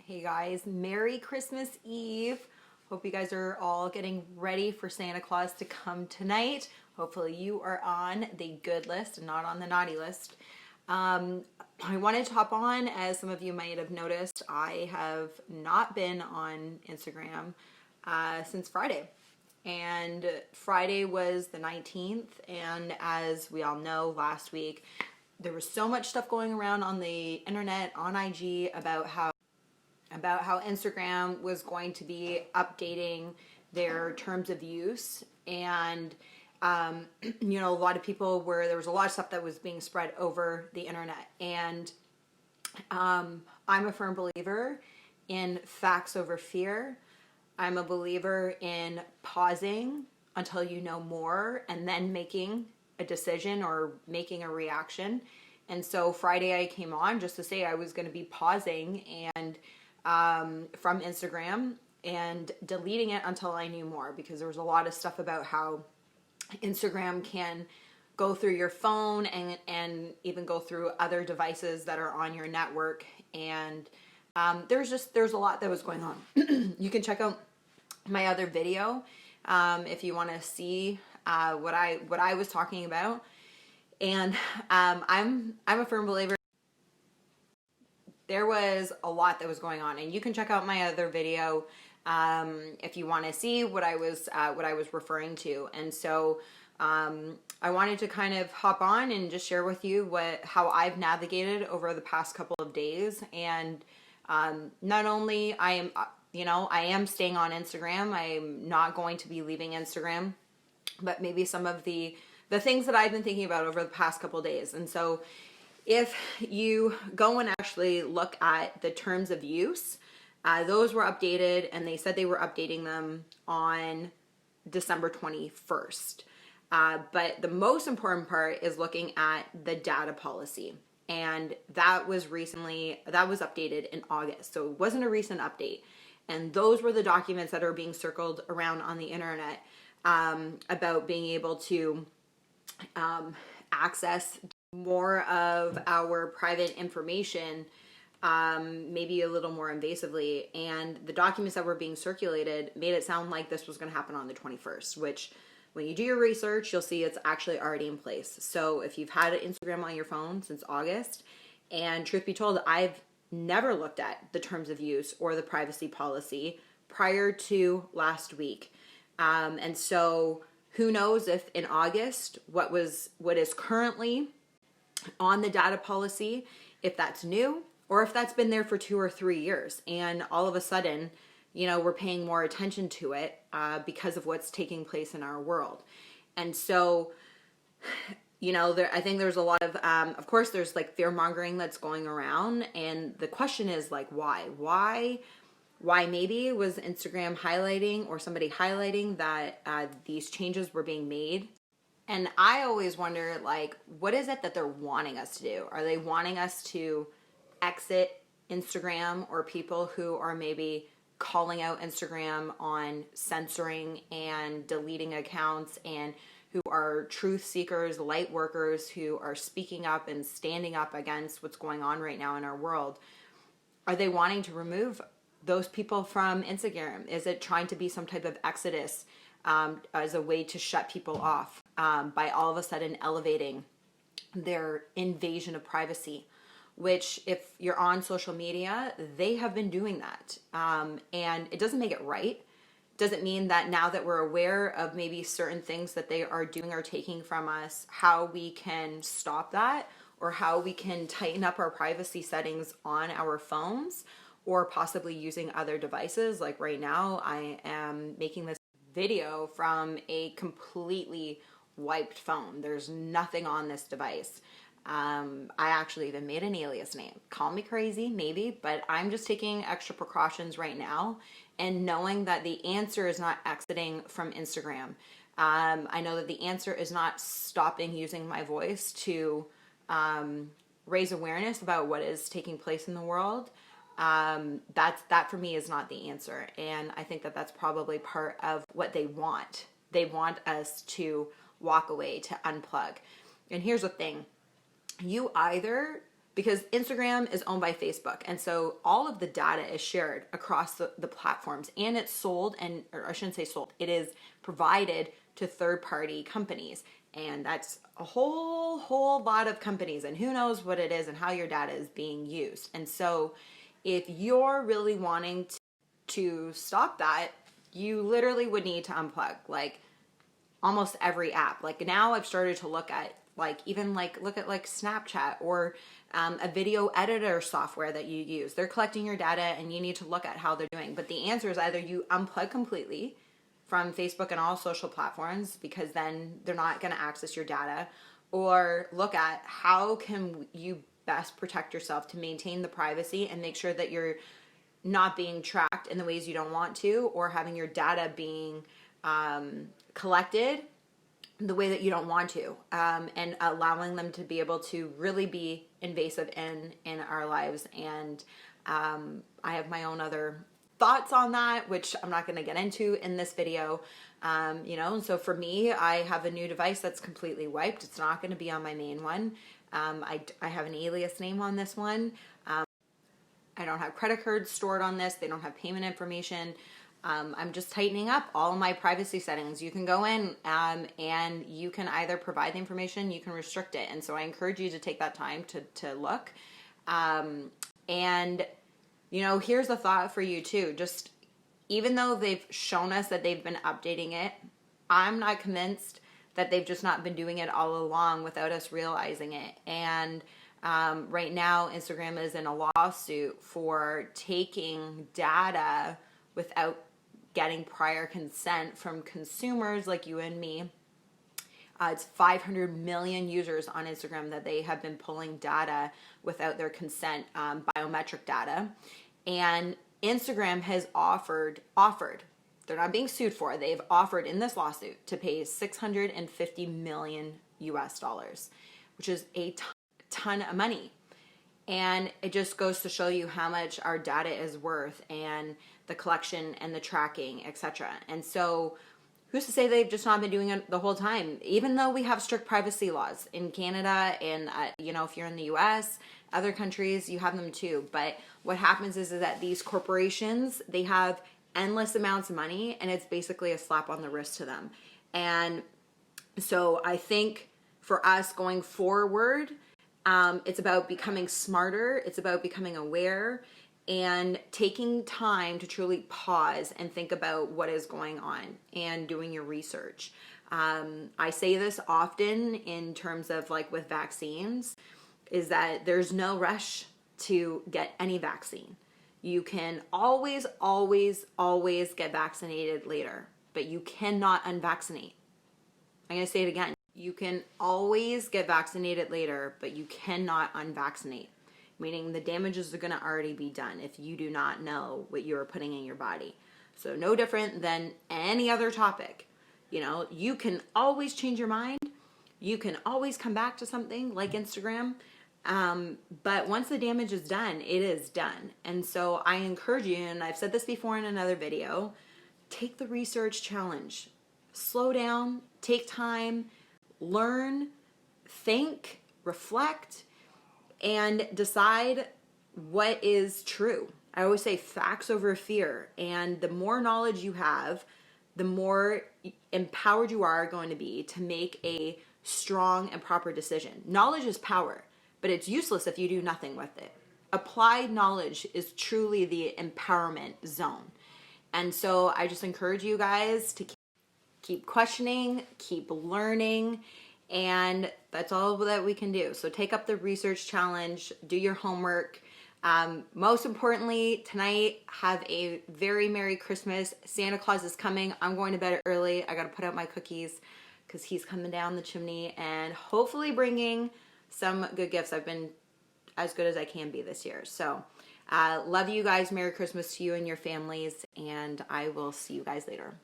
Hey guys, Merry Christmas Eve. Hope you guys are all getting ready for Santa Claus to come tonight. Hopefully you are on the good list and not on the naughty list. I wanted to hop on, as some of you might have noticed, I have not been on Instagram since Friday. And Friday was the 19th, and as we all know, last week there was so much stuff going around on the internet, on IG, about how Instagram was going to be updating their terms of use. And a lot of people there was a lot of stuff that was being spread over the internet. And I'm a firm believer in facts over fear. I'm a believer in pausing until you know more and then making a decision or making a reaction. And so Friday I came on just to say I was going to be pausing and from Instagram and deleting it until I knew more, because there was a lot of stuff about how Instagram can go through your phone and even go through other devices that are on your network. And there's a lot that was going on. You can check out my other video if you want to see what I was talking about. And I'm a firm believer. There was a lot that was going on, and you can check out my other video if you want to see what I was referring to. And so I wanted to kind of hop on and just share with you how I've navigated over the past couple of days. And not only I am staying on Instagram. I'm not going to be leaving Instagram, but maybe some of the things that I've been thinking about over the past couple of days. And so if you go and actually look at the terms of use, those were updated, and they said they were updating them on December 21st. But the most important part is looking at the data policy. And that was updated in August. So it wasn't a recent update. And those were the documents that are being circled around on the internet about being able to access more of our private information, maybe a little more invasively. And the documents that were being circulated made it sound like this was going to happen on the 21st, which when you do your research, you'll see it's actually already in place. So if you've had Instagram on your phone since August, and truth be told, I've never looked at the terms of use or the privacy policy prior to last week. And so who knows if in August, what is currently on the data policy, if that's new or if that's been there for 2 or 3 years, and all of a sudden, we're paying more attention to it because of what's taking place in our world. And so, I think there's a lot of course, there's like fear mongering that's going around, and the question is like, why maybe was Instagram highlighting, or somebody highlighting, that these changes were being made. And I always wonder, like, what is it that they're wanting us to do? Are they wanting us to exit Instagram, or people who are maybe calling out Instagram on censoring and deleting accounts, and who are truth seekers, light workers, who are speaking up and standing up against what's going on right now in our world? Are they wanting to remove those people from Instagram? Is it trying to be some type of exodus as a way to shut people off by all of a sudden elevating their invasion of privacy? Which, if you're on social media, they have been doing that. And it doesn't make it right. Doesn't mean that now that we're aware of maybe certain things that they are doing or taking from us, how we can stop that, or how we can tighten up our privacy settings on our phones, or possibly using other devices. Like right now, I am making this video from a completely wiped phone. There's nothing on this device. I actually even made an alias name. Call me crazy, maybe, but I'm just taking extra precautions right now, and knowing that the answer is not exiting from Instagram. I know that the answer is not stopping using my voice to raise awareness about what is taking place in the world. That for me is not the answer. And I think that that's probably part of what they want. They want us to walk away, to unplug. And here's the thing. You either because Instagram is owned by Facebook. And so all of the data is shared across the platforms, and it's sold, or I shouldn't say sold, it is provided to third-party companies. And that's a whole lot of companies, and who knows what it is and how your data is being used. And so if you're really wanting to stop that, you literally would need to unplug like almost every app. Like now I've started to look at look at Snapchat or a video editor software that you use. They're collecting your data and you need to look at how they're doing. But the answer is either you unplug completely from Facebook and all social platforms, because then they're not going to access your data, or look at how can you best protect yourself to maintain the privacy and make sure that you're not being tracked in the ways you don't want to, or having your data being collected the way that you don't want to, and allowing them to be able to really be invasive in our lives. And I have my own other thoughts on that, which I'm not going to get into in this video. And so for me, I have a new device that's completely wiped. It's not going to be on my main one. I have an alias name on this one. I don't have credit cards stored on this. They don't have payment information. I'm just tightening up all of my privacy settings. You can go in and you can either provide the information, you can restrict it. And so I encourage you to take that time to look. And, here's a thought for you too. Just even though they've shown us that they've been updating it, I'm not convinced that they've just not been doing it all along without us realizing it. And right now, Instagram is in a lawsuit for taking data without getting prior consent from consumers like you and me. It's 500 million users on Instagram that they have been pulling data without their consent, biometric data. And Instagram has offered, they're not being sued for, they've offered in this lawsuit to pay $650 million US, which is a ton of money. And it just goes to show you how much our data is worth, and the collection and the tracking, etc. And so who's to say they've just not been doing it the whole time? Even though we have strict privacy laws in Canada, and if you're in the US, other countries, you have them too. But what happens is that these corporations, they have endless amounts of money, and it's basically a slap on the wrist to them. And so I think for us going forward, it's about becoming smarter. It's about becoming aware and taking time to truly pause and think about what is going on and doing your research. I say this often in terms of with vaccines, is that there's no rush to get any vaccine. You can always get vaccinated later, but you cannot unvaccinate. I'm going to say it again. You can always get vaccinated later, but you cannot unvaccinate, meaning the damages are going to already be done if you do not know what you are putting in your body. So no different than any other topic. You can always change your mind. You can always come back to something like Instagram. But once the damage is done, it is done. And so I encourage you, and I've said this before in another video, take the research challenge. Slow down, take time, learn, think, reflect, and decide what is true. I always say facts over fear. And the more knowledge you have, the more empowered you are going to be to make a strong and proper decision. Knowledge is power, but it's useless if you do nothing with it. Applied knowledge is truly the empowerment zone. And so I just encourage you guys to keep questioning, keep learning, and that's all that we can do. So take up the research challenge, do your homework. Most importantly, tonight, have a very Merry Christmas. Santa Claus is coming. I'm going to bed early. I got to put out my cookies because he's coming down the chimney, and hopefully bringing some good gifts. I've been as good as I can be this year. So love you guys. Merry Christmas to you and your families, and I will see you guys later.